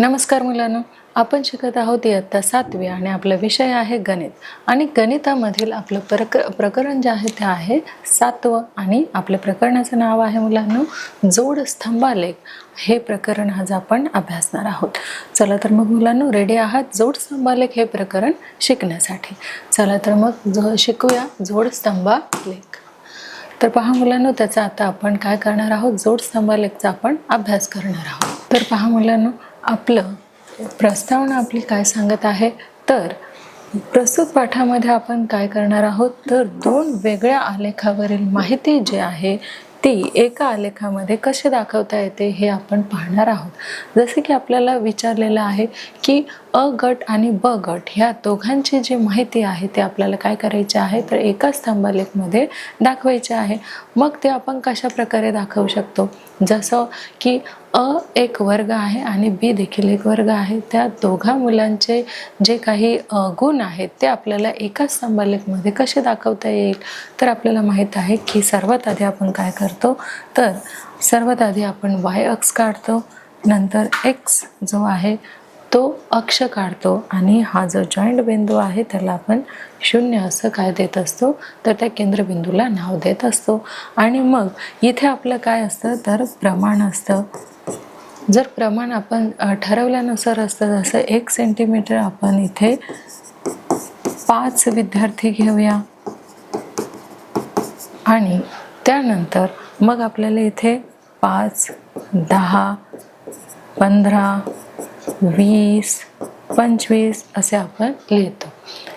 नमस्कार मुलांनो, आपण शिकत आहोत इयत्ता 7वी आणि आपला विषय आहे गणित. आणि गणितामधील आपलं प्रकरण जे आहे ते आहे 7वं आणि आपल्या प्रकरणाचं नाव आहे मुलांनो जोड स्तंभालेख. हे प्रकरण आज आपण अभ्यासणार आहोत. चला तर मग मुलांनो, रेडी आहात जोड स्तंभालेख हे प्रकरण शिकण्यासाठी? चला तर मग शिकूया जोड स्तंभालेख. तर पहा मुलांनो, त्याचा आता आपण काय करणार आहोत, जोड स्तंभालेखचा आपण अभ्यास करणार आहोत. तर पहा मुलांनो, आपलं प्रस्तावना आपली काय सांगत आहे, तर प्रस्तुत पाठामध्ये आपण काय करणार आहोत, तर दोन वेगळ्या आलेखावरील माहिती जी आहे ती एका आलेखामध्ये कसे दाखवता येते हे आपण पाहणार आहोत. जसे की आपल्याला विचारलेलं आहे की अ गट आणि ब गट ह्या दोघांची जी माहिती आहे ते आपल्याला काय करायचे आहे, तर एका स्तंभालेखमध्ये दाखवायचे आहे. मग ते आपण कशा प्रकारे दाखवू शकतो, जसं की अ एक वर्ग आहे आणि बी देखील एक वर्ग आहे. त्या दोघा मुलांचे जे काही गुण आहेत ते आपल्याला एका स्तंभालेखमध्ये कसे दाखवता येईल, तर आपल्याला माहीत आहे की सर्वात आधी आपण काय करतो, तर सर्वात आधी आपण वाय अक्ष काढतो, नंतर एक्स जो आहे तो अक्ष काढतो आणि हा जो जॉईंट बिंदू आहे त्याला आपण 0 असं काय देत असतो, तर त्या केंद्रबिंदूला नाव देत असतो. आणि मग इथे आपलं काय असतं, तर प्रमाण असतं. जर प्रमाण आपण ठरवल्यानुसार असतं, जसं 1 सेंटीमीटर आपण इथे 5 विद्यार्थी घेऊया आणि त्यानंतर मग आपल्याला इथे 5, 10, 15, 20, 25 असे आपण लिहितो.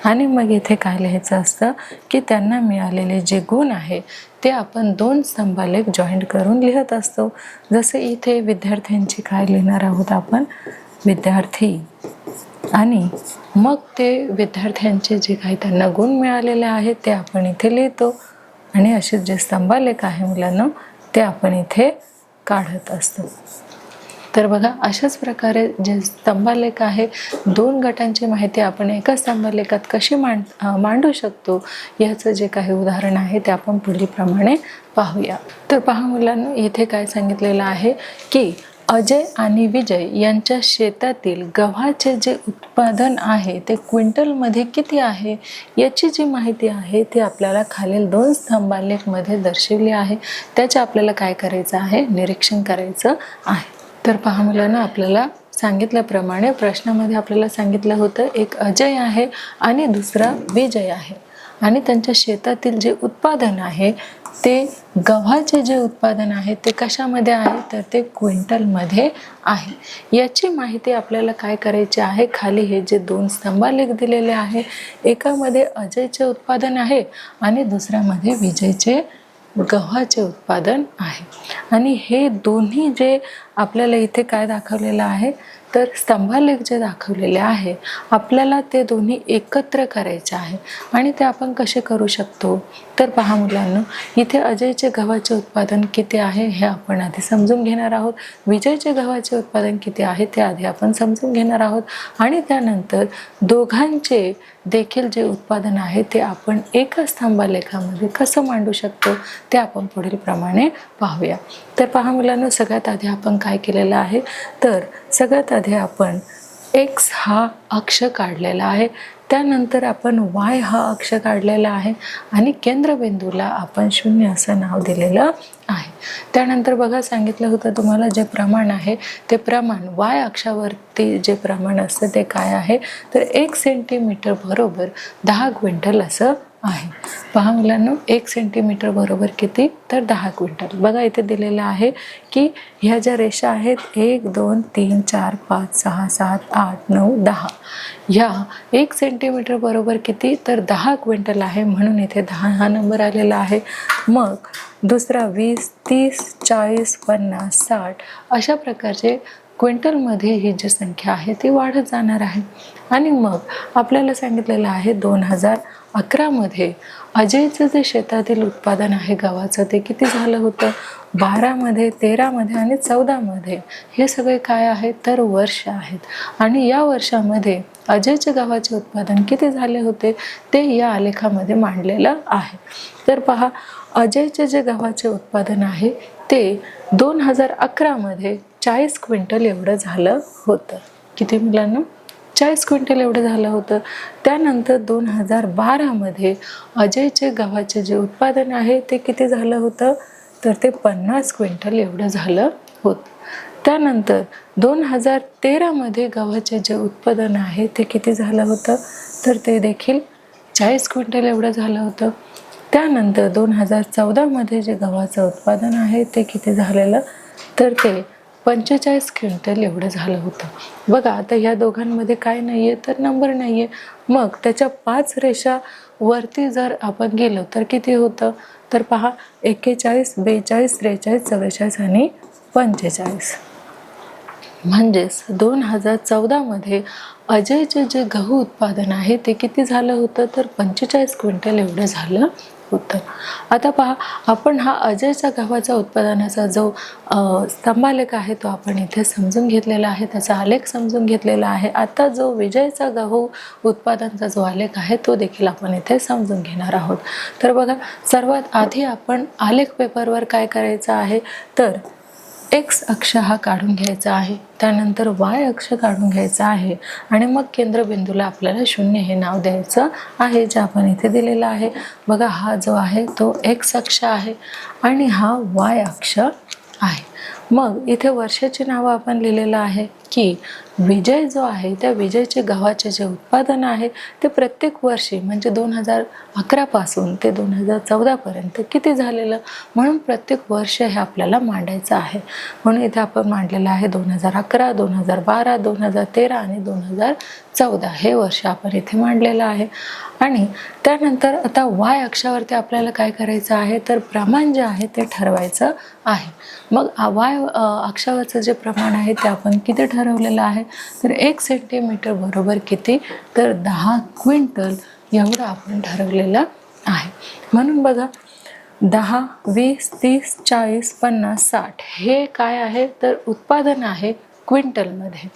आणि मग इथे काय लिहायचं असतं की त्यांना मिळालेले जे गुण आहे ते आपण दोन स्तंभालेख जॉईंट करून लिहत असतो. जसे इथे विद्यार्थ्यांची काय लिहिणार आहोत आपण, विद्यार्थी, आणि मग ते विद्यार्थ्यांचे जे काही त्यांना गुण मिळालेले आहेत ते आपण इथे लिहितो. आणि असे जे स्तंभालेख आहे मुलांना ते आपण इथे काढत असतो. तर बघा, अशाच प्रकारे जे स्तंभालेख आहे, दोन गटांची माहिती आपण एका स्तंभालेखात कशी मांडू शकतो याचं जे काही उदाहरण आहे ते आपण पुढील प्रमाणे पाहूया. तर पहा मुलांनो, इथे काय सांगितलेलं आहे की अजय आणि विजय यांच्या शेतातील गव्हाचे जे उत्पादन आहे ते क्विंटलमध्ये किती आहे याची जी माहिती आहे ती आपल्याला खालील दोन स्तंभालेखमध्ये दर्शवली आहे. त्याचे आपल्याला काय करायचं आहे, निरीक्षण करायचं आहे. तर पहा मुलांना, आपल्याला सांगितल्याप्रमाणे प्रश्नामध्ये आपल्याला सांगितलं होतं एक अजय आहे आणि दुसरा विजय आहे आणि त्यांच्या शेतातील जे उत्पादन आहे ते गव्हाचे जे उत्पादन आहे ते कशामध्ये आहे, तर ते क्विंटलमध्ये आहे. याची माहिती आपल्याला काय करायची आहे, खाली हे जे दोन स्तंभालेख दिलेले आहे, एकामध्ये अजयचे उत्पादन आहे आणि दुसऱ्यामध्ये विजयचे गव्हाचे उत्पादन आहे. आणि हे दोन्ही जे आपल्याला इथे काय दाखवलेलं आहे, तर स्तंभालेख जे दाखवलेले आहे आपल्याला ते दोन्ही एकत्र करायचे आहे. आणि ते आपण कसे करू शकतो, तर पहा मुलांनो, इथे अजयचे गव्हाचे उत्पादन किती आहे हे आपण आधी समजून घेणार आहोत. विजयचे गव्हाचे उत्पादन किती आहे ते आधी आपण समजून घेणार आहोत. आणि त्यानंतर दोघांचे देखील जे उत्पादन आहे ते आपण एका स्तंभालेखामध्ये कसं मांडू शकतो ते आपण पुढील प्रमाणे पाहूया. तर पहा मुलांनो, सगळ्यात आधी आपण काय केलेलं आहे, तर सगळ्यात आधी आपण एक्स हा अक्ष काढलेला आहे, त्यानंतर आपण वाय हा अक्ष काढलेला आहे आणि केंद्रबिंदूला आपण 0 असं नाव दिलेलं आहे. त्यानंतर बघा, सांगितलं होतं तुम्हाला जे प्रमाण आहे ते प्रमाण वाय अक्षावरती जे प्रमाण असतं ते काय आहे, तर 1 सेंटीमीटर बरोबर 10 क्विंटल असं आहे. पहा मुलांनो, 1 सेंटीमीटर बरोबर किती, तर 10 क्विंटल. बघा इथे दिलेलं आहे की ह्या ज्या रेषा आहेत 1, 2, 3, 4, 5, 6, 7, 8, 9, 10, ह्या 1 सेंटीमीटर बरोबर किती, तर 10 क्विंटल आहे, म्हणून इथे 10 हा नंबर आलेला आहे. मग दुसरा 20, 30, 40, 50, 60 अशा प्रकारचे क्विंटलमध्ये ही जी संख्या आहे ती वाढत जाणार आहे. आणि मग आपल्याला सांगितलेलं आहे 2011 मध्ये अजयचं जे शेतातील उत्पादन आहे गव्हाचं ते किती झालं होतं, 12 मध्ये, 13 मध्ये आणि 14 मध्ये. हे सगळे काय आहेत, तर वर्ष आहेत. आणि या वर्षामध्ये अजयचे गव्हाचे उत्पादन किती झाले होते ते या आलेखामध्ये मांडलेलं आहे. तर पहा, अजयचे जे गव्हाचे उत्पादन आहे ते 2011 मध्ये 40 क्विंटल एवढं झालं होतं. किती मुलांना 40 क्विंटल एवढं झालं होतं. त्यानंतर 2012मध्ये अजयचे गव्हाचे जे उत्पादन आहे ते किती झालं होतं, तर ते 50 क्विंटल एवढं झालं होतं. त्यानंतर 2013मध्ये गव्हाचे जे उत्पादन आहे ते किती झालं होतं, तर ते देखील 40 क्विंटल एवढं झालं होतं. त्यानंतर 2014मध्ये जे गव्हाचं उत्पादन आहे ते किती झालेलं, तर ते 45 क्विंटल एवढं झालं होतं. बघा आता ह्या दोघांमध्ये काय नाही आहे, तर नंबर नाही आहे. मग त्याच्या 5 रेषा वरती जर आपण गेलो तर किती होतं, तर पहा 41, 42, 43, 44 आणि 45. म्हणजेच 2014मध्ये अजयचे जे गहू उत्पादन आहे ते किती झालं होतं, तर 45 क्विंटल एवढं झालं होतं. आता पहा आपण हा अजयचा गव्हाचा उत्पादनाचा जो स्तंभालेख आहे तो आपण इथे समजून घेतलेला आहे, त्याचा आलेख समजून घेतलेला आहे. आता जो विजयचा गहू उत्पादनाचा जो आलेख आहे तो देखील आपण इथे समजून घेणार आहोत. तर बघा सर्वात आधी आपण आलेख पेपरवर काय करायचं आहे, तर एक्स अक्ष हा काढून घ्यायचा आहे, त्यानंतर वाय अक्ष काढून घ्यायचा आहे आणि मग केंद्रबिंदूला आपल्याला 0 हे नाव द्यायचं आहे जे आपण इथे दिलेलं आहे. बघा हा जो आहे तो एक्स अक्ष आहे आणि हा वाय अक्ष आहे. मग इथे वर्षाची नावं आपण लिहिलेलं आहे की विजय जो आहे त्या विजयचे गव्हाचे जे उत्पादन आहे ते प्रत्येक वर्षी म्हणजे 2011 पासून ते 2014 पर्यंत किती झालेलं, म्हणून प्रत्येक वर्ष हे आपल्याला मांडायचं आहे. म्हणून इथे आपण मांडलेलं आहे 2011, 2012, 2013 आणि 2014 हे वर्ष आपण इथे मांडलेलं आहे. आणि त्यानंतर आता वाय अक्षावरती आपल्याला काय करायचं आहे, तर प्रमाण जे आहे ते ठरवायचं आहे. मग वाय अक्षावरचं जे प्रमाण आहे ते आपण किती ठरवलेलं आहे, तर 1 सेंटीमीटर बरोबर किती, तर 10 क्विंटल एवढं आपण ठरवलेलं आहे. म्हणून बघा 10, 20, 30, 40, 50, 60 हे काय आहे, तर उत्पादन आहे क्विंटलमध्ये.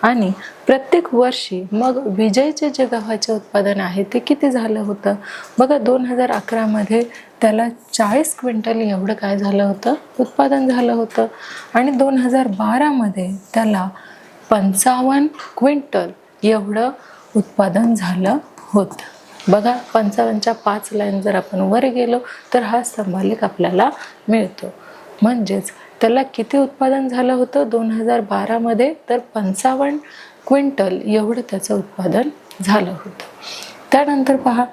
आणि प्रत्येक वर्षी मग विजयचे जे गव्हाचे उत्पादन आहे ते किती झालं होतं, बघा 2011मध्ये त्याला 40 क्विंटल एवढं काय झालं होतं, उत्पादन झालं होतं. आणि 2012मध्ये त्याला 55 क्विंटल एवढं उत्पादन झालं होतं. बघा 55च्या 5 लाईन जर आपण वर गेलो तर हा स्तंभालेख आपल्याला मिळतो. म्हणजेच त्याला किती उत्पादन झालं होतं 2012मध्ये, तर 55 क्विंटल एवढं त्याचं उत्पादन झालं होतं. त्यानंतर पहा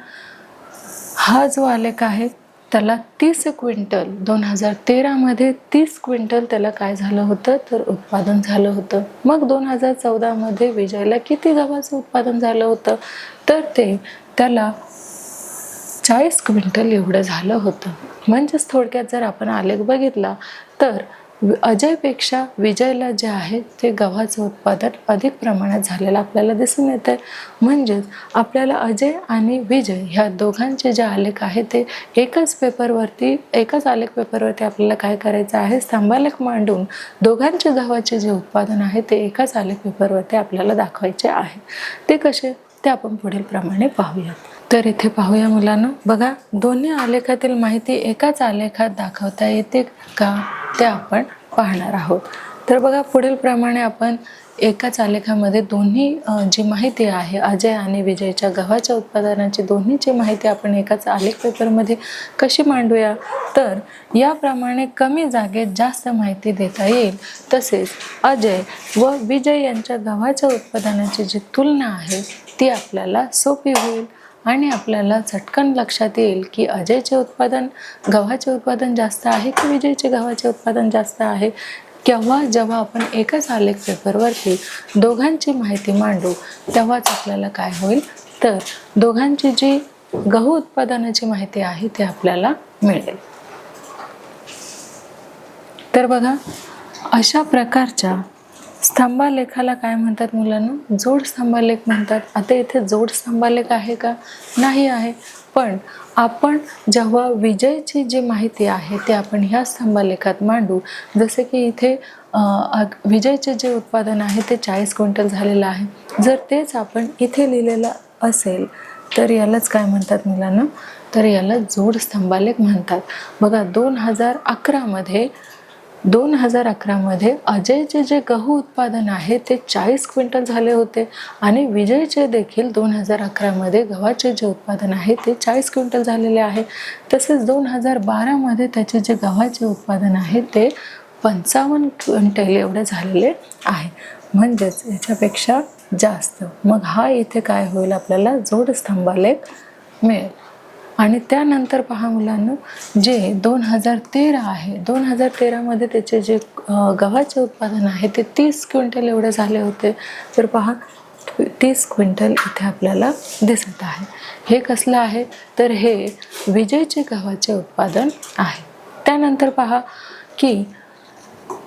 हा जो आलेख आहे त्याला 30 क्विंटल 2013मध्ये 30 क्विंटल त्याला काय झालं होतं, तर उत्पादन झालं होतं. मग 2014मध्ये विजयला किती गव्हाचं उत्पादन झालं होतं, तर ते त्याला 40 क्विंटल एवढं झालं होतं. म्हणजेच थोडक्यात जर आपण आलेख बघितला तर अजयपेक्षा विजयला जे आहे ते गव्हाचं उत्पादन अधिक प्रमाणात झालेलं आपल्याला दिसून येतं. म्हणजेच आपल्याला अजय आणि विजय ह्या दोघांचे जे आलेख आहे ते एकाच आलेख पेपरवरती आपल्याला काय करायचं आहे, स्तंभालेख मांडून दोघांचे गव्हाचे जे उत्पादन आहे ते एकाच आलेख पेपरवरती आपल्याला दाखवायचे आहे. ते कसे ते आपण पुढील प्रमाणे पाहूया. तर इथे पाहूया मुलांना, बघा दोन्ही आलेखातील माहिती एकाच आलेखात दाखवता येते का ते आपण पाहणार आहोत. तर बघा पुढील प्रमाणे आपण एकाच आलेखामध्ये दोन्ही जी माहिती आहे अजय आणि विजयच्या गव्हाच्या उत्पादनाची दोन्हीची माहिती आपण एकाच आलेख पेपरमध्ये कशी मांडूया, तर याप्रमाणे कमी जागेत जास्त माहिती देता येईल. तसेच अजय व विजय यांच्या गव्हाच्या उत्पादनाची जी तुलना आहे ती आपल्याला सोपी होईल आणि आपल्याला झटकन लक्षात येईल की अजयचे उत्पादन गव्हाचे उत्पादन जास्त आहे की विजयचे गव्हाचे उत्पादन जास्त आहे. जेव्हा आपण एकाच आलेख पेपरवरती दोघांची माहिती मांडू तेव्हाच आपल्याला काय होईल, तर दोघांची जी गहू उत्पादनाची माहिती आहे ती आपल्याला मिळेल. तर बघा अशा प्रकारच्या स्तंभालेखाला काय म्हणतात मुलांना, जोड स्तंभालेख म्हणतात. आता इथे जोड स्तंभालेख आहे का, नाही आहे. पण आपण जेव्हा विजयची जी माहिती आहे ते आपण ह्या स्तंभालेखात मांडू, जसे की इथे विजयचे जे उत्पादन आहे ते 40 क्विंटल झालेलं आहे. जर तेच आपण इथे लिहिलेलं असेल तर यालाच काय म्हणतात मुलांना, तर याला जोड स्तंभालेख म्हणतात. बघा 2011मध्ये 2011 मध्ये अजयचे जे गहू उत्पादन आहे ते 40 क्विंटल झाले होते आणि विजयचे देखील 2011 मध्ये गव्हाचे जे उत्पादन आहे ते 40 क्विंटल झालेले आहे. तसेच 2012 मध्ये त्याचे जे गव्हाचे उत्पादन आहे ते 55 क्विंटल एवढे झालेले आहे, म्हणजेच याच्यापेक्षा जास्त. मग हा इथे काय होईल, आपल्याला जोडस्तंभालेख मिळेल. आणि त्यानंतर पहा मुलांनो, जे 2013 आहे, 2013 मध्ये त्याचे जे गव्हाचे उत्पादन आहे ते 30 क्विंटल एवढे झाले होते. तर पहा 30 क्विंटल इथे आपल्याला दिसत आहे. हे कसलं आहे, तर हे विजयचे गव्हाचे उत्पादन आहे. त्यानंतर पहा की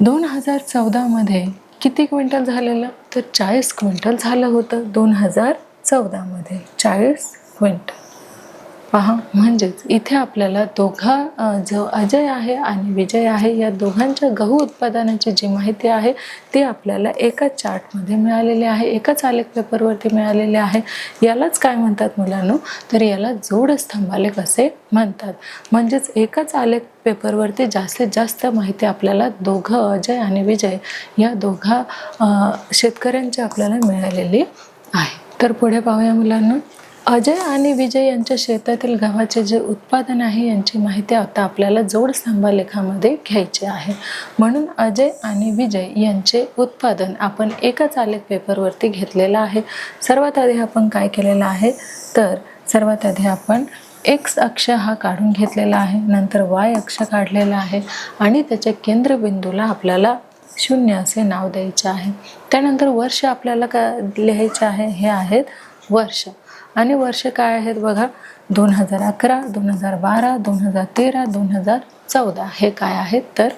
2014 मध्ये किती क्विंटल झालेलं, तर 40 क्विंटल झालं होतं 2014 मध्ये 40 क्विंटल. पहा, म्हणजेच इथे आपल्याला जो अजय आहे आणि विजय आहे या दोघांच्या गहू उत्पादनाची जी माहिती आहे ती आपल्याला एकाच चार्टमध्ये मिळालेली आहे, एकाच आलेख पेपरवरती मिळालेले आहे. यालाच काय म्हणतात मुलांनो, तर याला जोडस्तंभालेख असे म्हणतात. म्हणजेच एकाच आलेख पेपरवरती जास्तीत जास्त माहिती आपल्याला दोघं अजय आणि विजय या दोघा शेतकऱ्यांची आपल्याला मिळालेली आहे. तर पुढे पाहूया मुलांना, अजय आणि विजय यांच्या शेतातील गव्हाचे जे उत्पादन आहे यांची माहिती आता आपल्याला जोडस्तंभालेखामध्ये घ्यायची आहे. म्हणून अजय आणि विजय यांचे उत्पादन आपण एकाच आलेख पेपरवरती घेतलेलं आहे. सर्वात आधी आपण काय केलेलं आहे, तर सर्वात आधी आपण एक्स अक्ष हा काढून घेतलेला आहे, नंतर वाय अक्ष काढलेला आहे आणि त्याच्या केंद्रबिंदूला आपल्याला 0 असे नाव द्यायचे आहे. त्यानंतर वर्ष आपल्याला काय लिहायचे आहे, हे आहेत वर्ष. आणि वर्ष काय आहेत बघा, 2011, 2012, 2013, 2014 हे काय आहेत, तर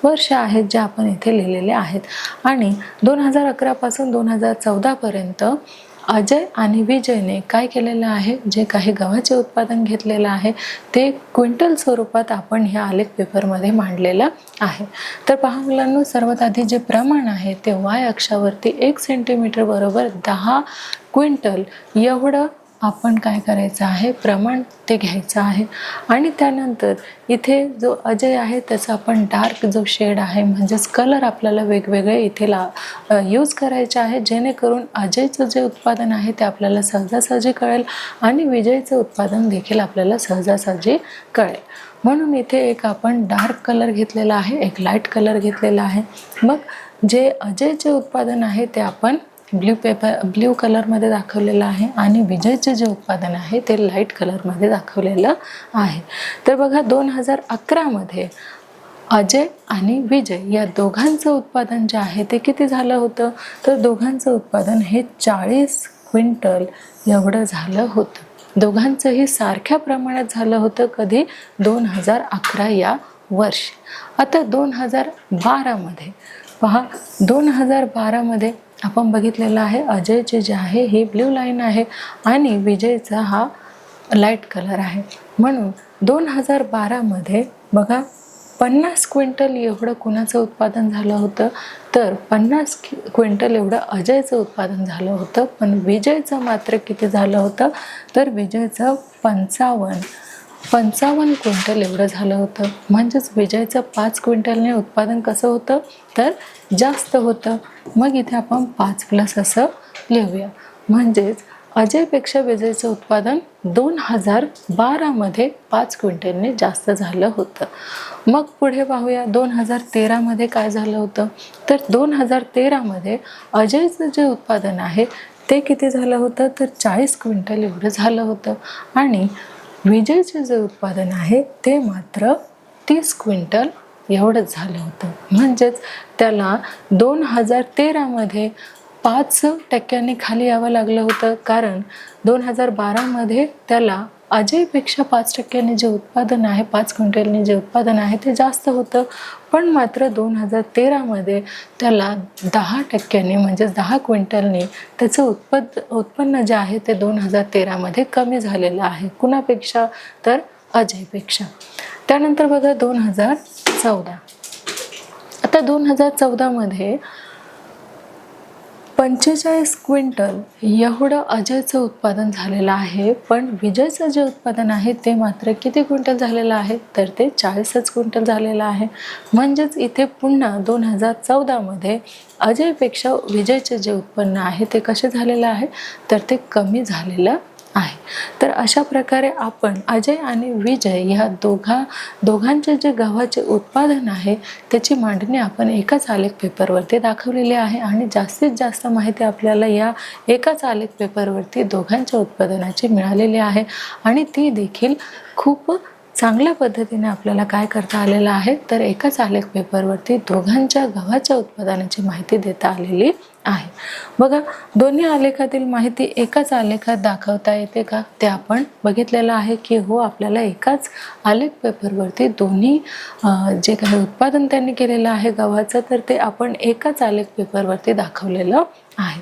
वर्ष आहेत जे आपण इथे लिहिलेले आहेत. आणि 2011 पासून 2014 पर्यंत अजय आणि विजयने काय केलेलं आहे, जे काही गव्हाचे उत्पादन घेतलेलं आहे ते क्विंटल स्वरूपात आपण ह्या आलेख पेपरमध्ये मांडलेलं आहे. तर पहा मुलांनो, सर्वात आधी जे प्रमाण आहे ते वाय अक्षावरती 1 सेंटीमीटर बरोबर 10 क्विंटल एवढं आपण काय करायचं आहे, प्रमाण ते घ्यायचं आहे. आणि त्यानंतर इथे जो अजय आहे त्याचा आपण डार्क जो शेड आहे, म्हणजेच कलर आपल्याला वेगवेगळे इथे यूज करायचे आहे, जेणेकरून अजयचं जे उत्पादन आहे ते आपल्याला सहजासहजी कळेल आणि विजयचं उत्पादन देखील आपल्याला सहजासहजी कळेल. म्हणून इथे एक आपण डार्क कलर घेतलेला आहे, एक लाईट कलर घेतलेला आहे. मग जे अजयचे उत्पादन आहे ते आपण ब्ल्यू कलरमध्ये दाखवलेलं आहे आणि विजयचे जे उत्पादन आहे ते लाईट कलरमध्ये दाखवलेलं आहे. तर बघा, 2011 मध्ये अजय आणि विजय या दोघांचं उत्पादन जे आहे ते किती झालं होतं, तर दोघांचं उत्पादन हे 40 क्विंटल एवढं झालं होतं. दोघांचंही सारख्या प्रमाणात झालं होतं. कधी, 2011 या वर्षी. आता 2012 मध्ये पहा, 2012 मध्ये आपण बघितलेलं आहे अजयचे जे आहे हे ब्ल्यू लाईन आहे आणि विजयचा हा लाईट कलर आहे. म्हणून 2012 मध्ये बघा 50 क्विंटल एवढं कुणाचं उत्पादन झालं होतं, तर 50 क्विंटल एवढं अजयचं उत्पादन झालं होतं. पण विजयचं मात्र किती झालं होतं, तर विजयचं 55 क्विंटल एवढं झालं होतं. म्हणजेच विजयचं 5 क्विंटलने उत्पादन कसं होतं, तर जास्त होतं. मग इथे आपण 5+ असं लिहूया. म्हणजेच अजयपेक्षा विजयचं उत्पादन 2012 मध्ये 5 क्विंटलने जास्त झालं होतं. मग पुढे पाहूया 2013 मध्ये काय झालं होतं, तर 2013 मध्ये अजयचं जे उत्पादन आहे ते किती झालं होतं, तर 40 क्विंटल एवढं झालं होतं आणि विजयचे जे उत्पादन आहे ते मात्र 30 क्विंटल एवढंच झालं होतं. म्हणजेच त्याला 2013 मध्ये 5% खाली यावं लागलं होतं, कारण 2012 मध्ये त्याला अजयपेक्षा 5% जे उत्पादन आहे, 5 क्विंटलने जे उत्पादन आहे ते जास्त होतं. पण मात्र 2013 मध्ये त्याला 10% म्हणजेच 10 क्विंटलने त्याचं उत्पन्न जे आहे ते 2013 मध्ये कमी झालेलं आहे. कुणापेक्षा, तर अजयपेक्षा. त्यानंतर बघा 2014. आता 2014 मध्ये 45 क्विंटल एवढं अजयचं उत्पादन झालेलं आहे, पण विजयचं जे उत्पादन आहे ते मात्र किती क्विंटल झालेलं आहे, तर ते 40च क्विंटल झालेलं आहे. म्हणजेच इथे पुन्हा 2014मध्ये अजयपेक्षा विजयचे जे उत्पन्न आहे ते कसे झालेलं आहे, तर ते कमी झालेलं आहे. तर अशा प्रकारे आपण अजय आणि विजय ह्या दोघांचे जे गव्हाचे उत्पादन आहे त्याची मांडणी आपण एकाच आलेख पेपरवरती दाखवलेली आहे आणि जास्तीत जास्त माहिती आपल्याला या एकाच आलेख पेपरवरती दोघांच्या उत्पादनाची मिळालेली आहे आणि ती देखील खूप चांगल्या पद्धतीने आपल्याला काय करता आलेलं आहे, तर एकाच आलेख पेपरवरती दोघांच्या गव्हाच्या उत्पादनाची माहिती देता आलेली आहे. बघा, दोन्ही आलेखातील माहिती एकाच आलेखात दाखवता येते का, ते आपण बघितलेलं आहे की हो, आपल्याला एकाच आलेख पेपरवरती दोन्ही जे काही उत्पादन त्यांनी केलेलं आहे गव्हाचं, तर ते आपण एकाच आलेख पेपरवरती दाखवलेलं आहे.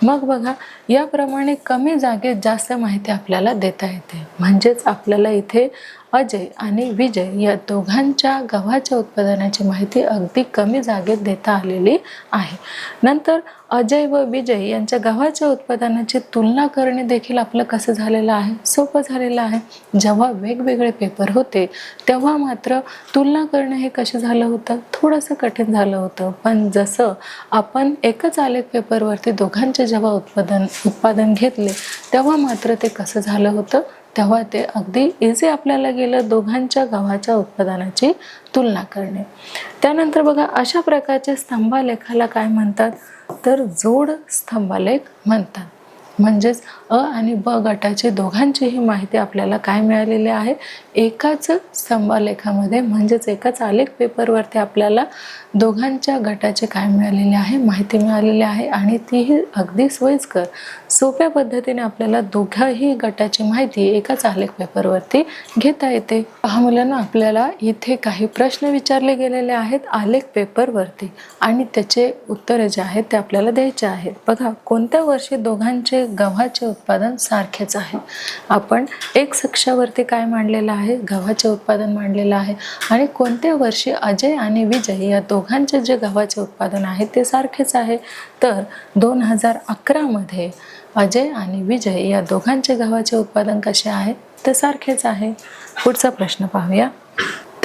मग बघा, याप्रमाणे कमी जागेत जास्त माहिती आपल्याला देता येते. म्हणजेच आपल्याला इथे अजय आणि विजय या दोघांच्या गव्हाच्या उत्पादनाची माहिती अगदी कमी जागेत देता आलेली आहे. नंतर अजय व विजय यांच्या गव्हाच्या उत्पादनाची तुलना करणे देखील आपलं कसं झालेलं आहे, सोपं झालेलं आहे. जेव्हा वेगवेगळे पेपर होते तेव्हा मात्र तुलना करणे हे कसं झालं होतं, थोडंसं कठीण झालं होतं. पण जसं आपण एकच आलेख पेपरवरती दोघांचे जेव्हा उत्पादन घेतले तेव्हा मात्र ते कसं झालं होतं, तेव्हा ते अगदी इझी आपल्याला गेलं दोघांच्या गव्हाच्या उत्पादनाची तुलना करणे. त्यानंतर बघा, अशा प्रकारचे स्तंभालेखाला काय म्हणतात, तर जोड स्तंभालेख म्हणतात. म्हणजेच अ आणि ब गटाची दोघांचीही माहिती आपल्याला काय मिळालेली आहे, एकाच स्तंभालेखामध्ये म्हणजेच एकाच आलेख पेपरवरती आपल्याला दोघांच्या गटाचे काय मिळालेले आहे, माहिती मिळालेली आहे आणि तीही अगदी सोयीस्कर सोप्या पद्धतीने आपल्याला दोघाही गटाची माहिती एकाच आलेख पेपरवरती घेता येते. पहा मुलांना, आपल्याला इथे काही प्रश्न विचारले गेलेले आहेत आलेख पेपरवरती आणि त्याचे उत्तरे जे आहेत ते आपल्याला द्यायचे आहेत. बघा, कोणत्या वर्षी दोघांचे गव्हाचे उत्पादन सारखेच आहे. आपण एक्स अक्षावरती काय मांडलेलं आहे, गव्हाचे उत्पादन मांडलेलं आहे आणि कोणत्या वर्षी अजय आणि विजय या दोघांचे जे गव्हाचे उत्पादन आहे ते सारखेच आहे, तर 2011मध्ये अजय आणि विजय या दोघांचे गव्हाचे उत्पादन कसे आहे, ते सारखेच आहे. पुढचा प्रश्न पाहूया.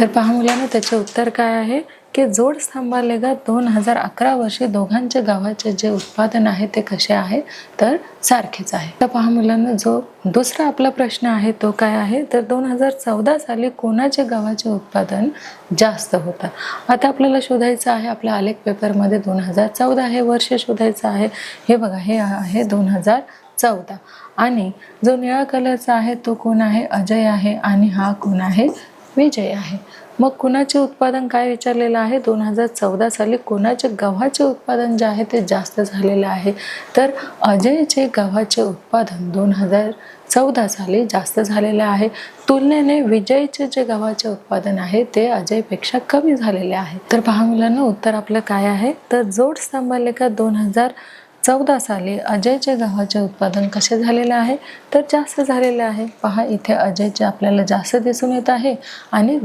तर पहा मुलांना, त्याचे उत्तर काय आहे की जोड स्तंभालेखात 2011 वर्षी दोघांचे गव्हाचे जे उत्पादन आहे ते कसे आहे, तर सारखेच आहे. तर पहा मुलांना, जो दुसरा आपला प्रश्न आहे तो काय आहे, तर 2014 साली कोणाचे गव्हाचे उत्पादन जास्त होतं. आता आपल्याला शोधायचं आहे, आपल्या आलेख पेपरमध्ये 2014 हे वर्ष शोधायचं आहे. हे बघा, हे आहे 2014 आणि जो निळा कलरचा आहे तो कोण आहे, अजय आहे आणि हा कोण आहे, विजय आहे. मग कुणाचे उत्पादन काय विचारलेलं आहे, 2014 साली कोणाचे गव्हाचे उत्पादन जे आहे ते जास्त झालेले आहे, तर अजयचे गव्हाचे उत्पादन 2014 साली जास्त झालेले आहे. तुलनेने विजयचे जे गव्हाचे उत्पादन आहे ते अजयपेक्षा कमी झालेले आहे. तर पहा मुलांना, उत्तर आपलं काय आहे, तर जोड स्तंभालेखात 2014 साली अजयचे गव्हाचे उत्पादन कसे झालेले आहे, तर जास्त झालेले आहे. पहा, इथे अजयचे आपल्याला जास्त दिसून येत आहे आणि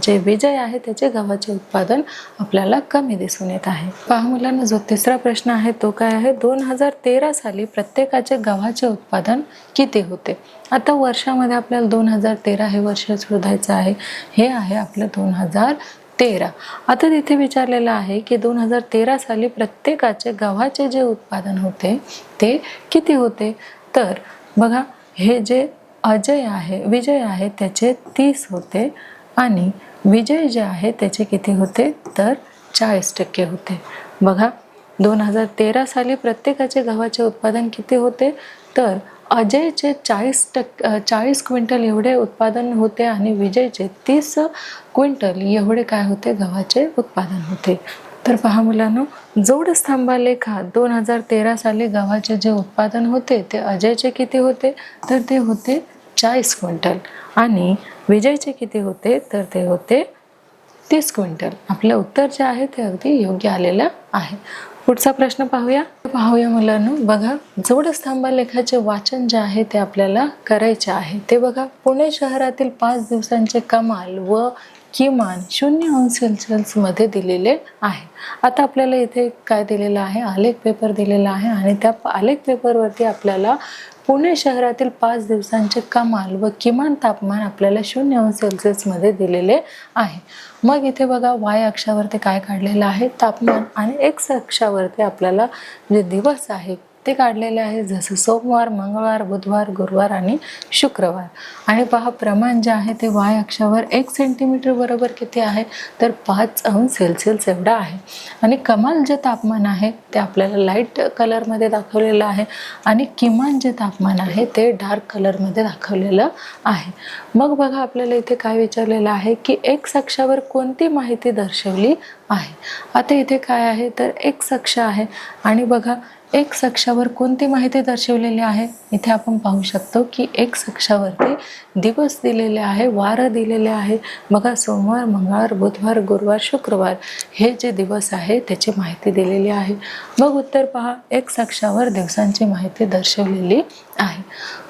जे विजय आहे त्याचे गव्हाचे उत्पादन आपल्याला कमी दिसून येत आहे. पहा मुलांना, जो तिसरा प्रश्न आहे तो काय आहे, 2013 साली प्रत्येकाचे गव्हाचे उत्पादन किती होते. आता वर्षामध्ये आपल्याला 2013 हे वर्ष शोधायचं आहे. हे आहे आपलं 2013. आता तिथे विचारलेलं आहे की 2013 साली प्रत्येकाचे गव्हाचे जे उत्पादन होते ते किती होते. तर बघा, हे जे विजय आहे त्याचे 30 होते आणि विजय जे आहे त्याचे किती होते, तर 40% होते. बघा, 2013 साली प्रत्येकाचे गव्हाचे उत्पादन किती होते, तर अजयचे 40 क्विंटल एवढे उत्पादन होते आणि विजयचे 30 क्विंटल एवढे काय होते, गव्हाचे उत्पादन होते. तर पहा मुलांनो, जोड स्तंभालेखात 2013 साली गव्हाचे जे उत्पादन होते ते अजयचे किती होते, तर ते होते 40 क्विंटल आणि विजयचे किती होते, तर ते होते 30 क्विंटल. आपलं उत्तर जे आहे ते अगदी योग्य आलेलं आहे. पुढचा प्रश्न पाहूया मुलांनो. बघा, जोड स्तंभालेखाचे वाचन जे आहे ते आपल्याला करायचे आहे. ते बघा, पुणे शहरातील 5 दिवसांचे कमाल व किमान 0°C दिलेले आहे. आता आपल्याला इथे काय दिलेलं आहे, आलेख पेपर दिलेला आहे आणि त्या आलेख पेपरवरती आपल्याला पुणे शहरातील 5 दिवसांचे कमाल व किमान तापमान आपल्याला 0°C दिलेले आहे. मग इथे बघा y अक्षावरती काय काढलेलं आहे, तापमान, आणि x अक्षावरती आपल्याला जे दिवस आहे ते काढलेले आहे, जसं सोमवार, मंगळवार, बुधवार, गुरुवार आणि शुक्रवार. आणि पहा प्रमाण जे आहे ते y अक्षावर 1 सेंटीमीटर बरोबर किती आहे, तर 5°C एवढा आहे. आणि कमाल जे तापमान आहे ते आपल्याला लाईट कलरमध्ये दाखवलेलं आहे आणि किमान जे तापमान आहे ते डार्क कलरमध्ये दाखवलेलं आहे. मग बघा आपल्याला इथे काय विचारलेलं आहे की x अक्षावर कोणती माहिती दर्शवली आहे. आता इथे काय आहे तर x अक्ष आहे आणि बघा x अक्षावर कोणती माहिती दर्शवलेली आहे. इथे आपण पाहू शकतो की x अक्षावरती दिवस दिलेले आहे, वार दिलेले आहे. बघा सोमवार, मंगळवार, बुधवार, गुरुवार, शुक्रवार हे जे दिवस आहे त्याची माहिती दिलेली आहे. मग उत्तर पहा, x अक्षावर दिवसांची माहिती दर्शवलेली आहे.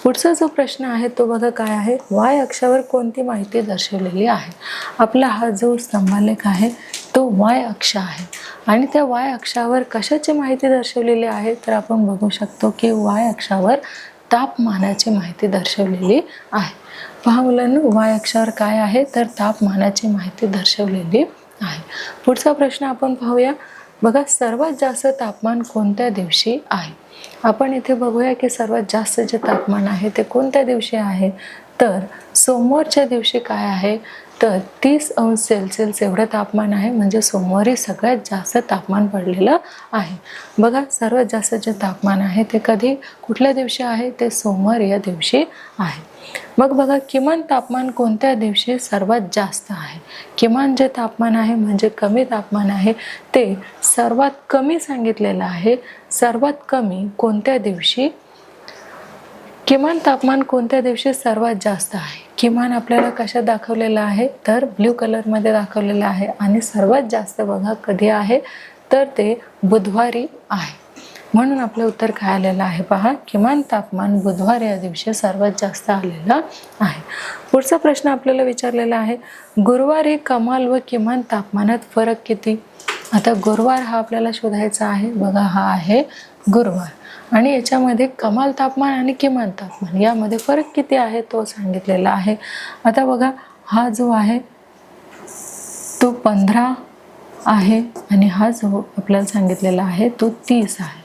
पुढचा जो प्रश्न आहे तो बघा काय आहे, y अक्षावर कोणती माहिती दर्शवलेली आहे. आपला हा जो स्तंभालेख आहे तो y अक्ष आहे आणि त्या y अक्षावर कशाची माहिती दर्शवलेली आहे तर आपण बघू शकतो की y अक्षावर तापमानाची माहिती दर्शवलेली आहे. पहा मुलांनो, y अक्षावर काय आहे तर तापमानाची माहिती दर्शवलेली आहे. पुढचा प्रश्न आपण पाहूया. बघा सर्वात जास्त तापमान कोणत्या दिवशी आहे. आपण इथे बघूया की सर्वात जास्त जे तापमान आहे ते कोणत्या दिवशी आहे, तर सोमवारच्या दिवशी काय आहे तर 30°C एवढं तापमान आहे. म्हणजे सोमवारी सगळ्यात जास्त तापमान पडलेलं आहे. बघा सर्वात जास्त जे तापमान आहे ते कधी, कुठल्या दिवशी आहे, ते सोमवार या दिवशी आहे. मग बघा किमान तापमान कोणत्या दिवशी सर्वात जास्त आहे. किमान जे तापमान आहे म्हणजे कमी तापमान आहे ते सर्वात कमी सांगितलेलं आहे. सर्वात कमी कोणत्या दिवशी, किमान तापमान कोणत्या दिवशी सर्वात जास्त आहे. किमान आपल्याला कशात दाखवलेलं आहे तर ब्ल्यू कलरमध्ये दाखवलेलं आहे आणि सर्वात जास्त बघा कधी आहे तर ते बुधवारी आहे. म्हणून आपलं उत्तर काय आलेलं आहे पहा, किमान तापमान बुधवार या दिवशी सर्वात जास्त आलेलं आहे. पुढचा प्रश्न आपल्याला विचारलेला आहे, गुरुवारी कमाल व किमान तापमानात फरक किती. आता गुरुवार हा आपल्याला शोधायचा आहे. बघा हा आहे गुरुवार आणि याच्यामध्ये कमाल तापमान आणि किमान तापमान यामध्ये फरक किती आहे तो सांगितलेला आहे. आता बघा हा जो आहे तो 15 आहे आणि हा जो आपल्याला सांगितलेला आहे तो 30 आहे.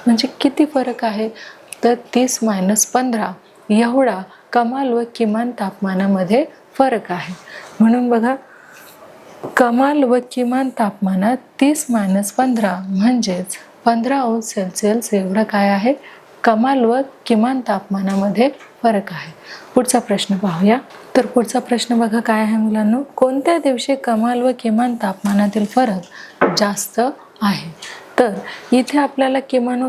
म्हणजे किती फरक आहे तर 30 - 15 एवढा कमाल व किमान तापमानामध्ये फरक आहे. म्हणून बघा कमाल व किमान तापमानात 30 - 15 म्हणजेच 15°C एवढं काय आहे कमाल व किमान तापमानामध्ये फरक आहे. पुढचा प्रश्न पाहूया. तर पुढचा प्रश्न बघा काय आहे मुलांनो, कोणत्या दिवशी कमाल व किमान तापमानातील फरक जास्त आहे. तर इथे आपल्याला किमान व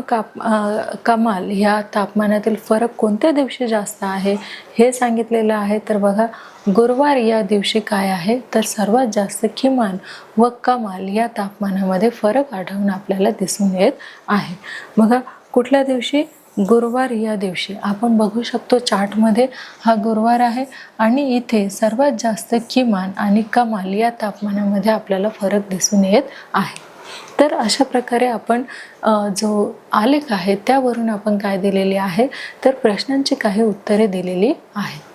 कमाल या तापमानातील फरक कोणत्या दिवशी जास्त आहे हे सांगितलेलं आहे. तर बघा गुरुवार या दिवशी काय आहे तर सर्वात जास्त किमान व कमाल या तापमानामध्ये फरक आढळून आपल्याला दिसून येत आहे. बघा कुठल्या दिवशी, गुरुवार या दिवशी. आपण बघू शकतो चार्टमध्ये हा गुरुवार आहे आणि इथे सर्वात जास्त किमान आणि कमाल या तापमानामध्ये आपल्याला फरक दिसून येत आहे. तर अशा प्रकारे आपण जो आलेख आहे त्यावरून आपण काय दिलेले आहे तर प्रश्नांची काही उत्तरे दिलेली आहेत.